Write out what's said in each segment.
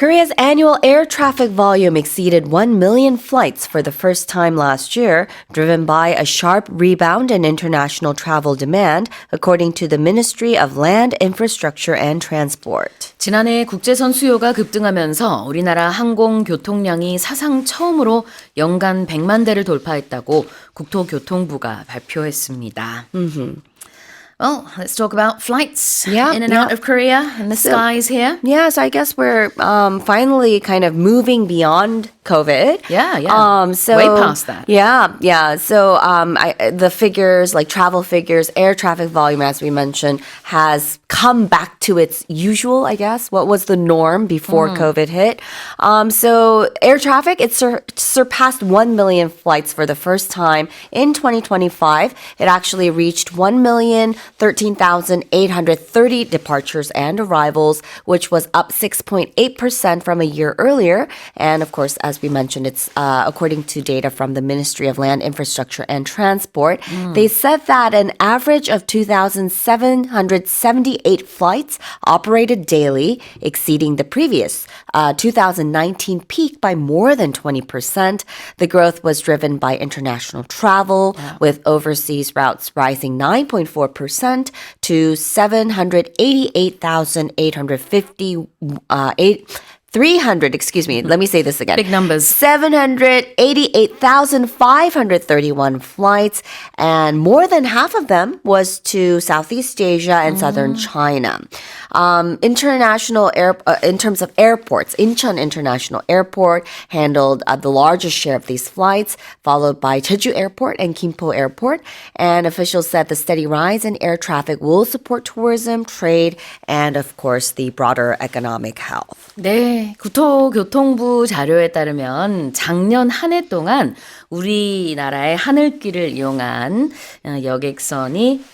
Korea's annual air traffic volume exceeded 1 million flights for the first time last year, driven by a sharp rebound in international travel demand, according to the Ministry of Land, Infrastructure and Transport. 지난해 국제선 수요가 급등하면서 우리나라 항공 교통량이 사상 처음으로 연간 100만 대를 돌파했다고 국토교통부가 발표했습니다. Well, let's talk about flights in and out of Korea and the skies here. Yeah, so I guess we're finally kind of moving beyond COVID. Yeah. So way past that. Yeah. So the figures, like travel figures, air traffic volume, as we mentioned, has come back to its usual, I guess. What was the norm before COVID hit? So air traffic, it surpassed 1 million flights for the first time in 2025. It actually reached 1,013,830 departures and arrivals, which was up 6.8% from a year earlier. And of course, as we mentioned, it's according to data from the Ministry of Land, Infrastructure and Transport. They said that an average of 2,778 flights operated daily, exceeding the previous 2019 peak by more than 20%. The growth was driven by international travel, with overseas routes rising 9.4% to 300, let me say this again. Big numbers. 788,531 flights, and more than half of them was to Southeast Asia and southern China. In terms of airports, Incheon International Airport handled the largest share of these flights, followed by Jeju Airport and Gimpo Airport. And officials said the steady rise in air traffic will support tourism, trade, and of course the broader economic health. 네, 국토교통부 자료에 따르면 작년 한 해 동안 우리나라의 하늘길을 이용한 여객선이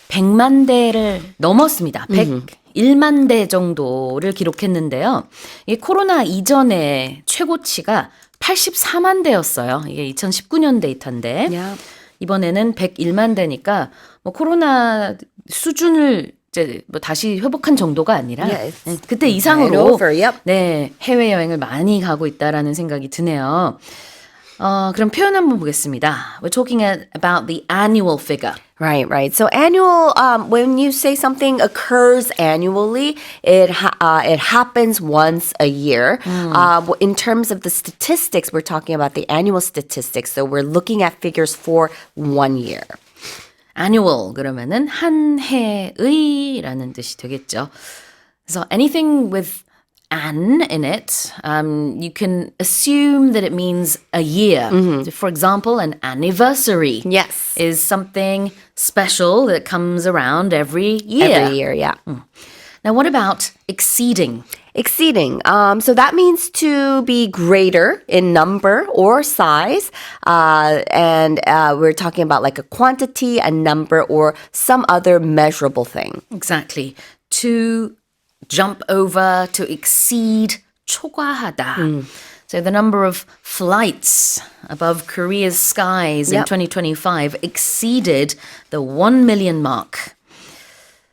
100만 대를 넘었습니다. 101만 대 정도를 기록했는데요. 이 코로나 이전의 최고치가 84만 대였어요. 이게 2019년 데이터인데 이번에는 101만 대니까 뭐 코로나 수준을 이제 뭐 다시 회복한 정도가 아니라 그때 이상으로 네, 해외여행을 많이 가고 있다라는 생각이 드네요. 그럼 표현 한번 보겠습니다. We're talking about the annual figure. Right. So annual, when you say something occurs annually, it happens once a year. In terms of the statistics, we're talking about the annual statistics. So we're looking at figures for 1 year. annual 그러면은 한 해의라는 뜻이 되겠죠. So anything with an in it, you can assume that it means a year. For example, an anniversary is something special that comes around every year. Every year, yeah. Now, what about exceeding? Exceeding. So that means to be greater in number or size. And we're talking about like a quantity, a number, or some other measurable thing. Exactly. To jump over, to exceed, 초과하다. So the number of flights above Korea's skies in 2025 exceeded the 1 million mark.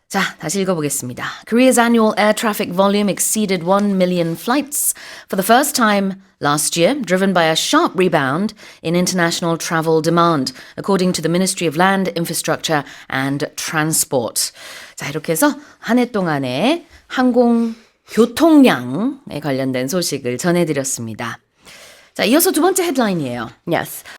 자, 다시 읽어보겠습니다. Korea's annual air traffic volume exceeded 1 million flights for the first time last year, driven by a sharp rebound in international travel demand, according to the Ministry of Land, Infrastructure and Transport. 자, 이렇게 해서 한 해 동안의 항공 교통량에 관련된 소식을 전해드렸습니다. 자, 이어서 두 번째 헤드라인이에요. Yes.